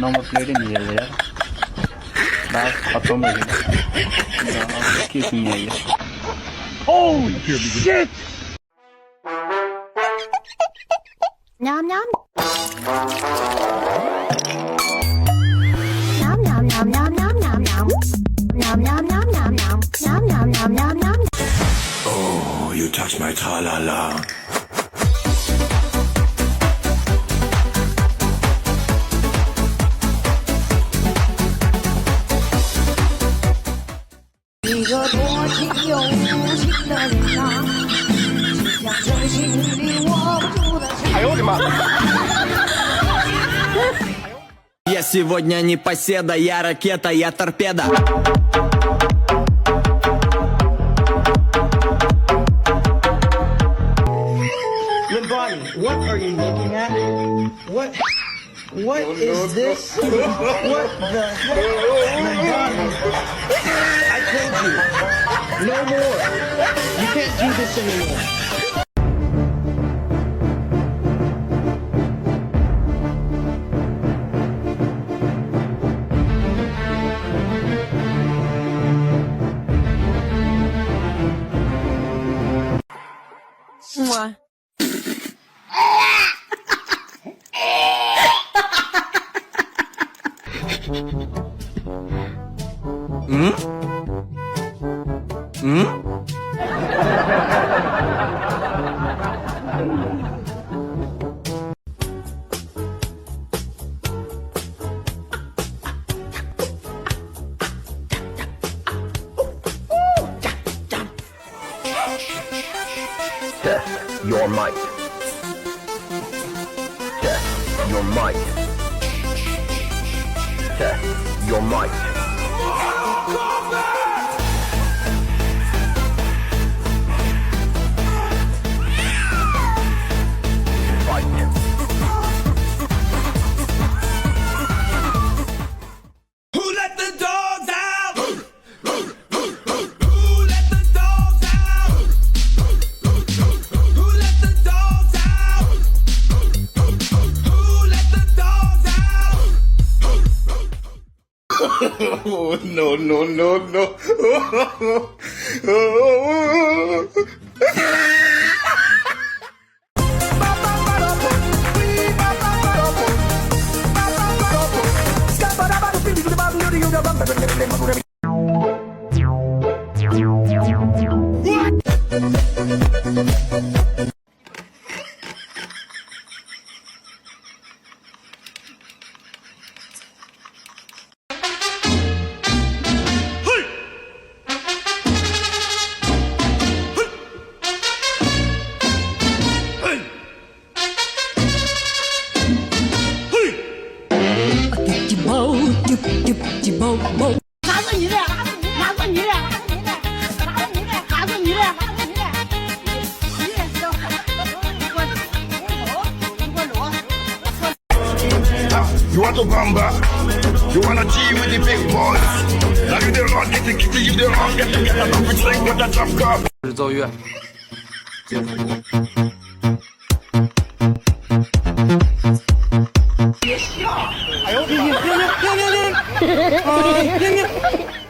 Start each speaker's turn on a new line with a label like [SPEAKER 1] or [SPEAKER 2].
[SPEAKER 1] Number plate ही नहीं है यार, बस खत्म हो गया, किस नहीं आई है। Oh shit!
[SPEAKER 2] Nom nom. Nom nom nom nom nom nom nom. Nom nom nom nom nom. Nom nom nom nom nom.
[SPEAKER 3] Oh, you touch my tra-la-la.
[SPEAKER 4] Я сегодня не поседа, я ракета, я торпеда.
[SPEAKER 5] Bonnie, what are you looking at? What is this? What the Bonnie, I told you, no more. You can't do this anymore.
[SPEAKER 2] Mwah.
[SPEAKER 3] Test your might. Test your might. Test your might. Fight.
[SPEAKER 6] Who let the dogs out? Who let the dogs out? Who let the dogs out? Who let the dogs out? Oh, no, no, no, no.
[SPEAKER 3] You want to bamba? You wanna G with the big boys? Now you the wrong, get the kitty, you the wrong, get the nothing like what the tough cup.
[SPEAKER 4] 是奏乐。
[SPEAKER 5] 哎呦，停停停停停停停！啊，停停！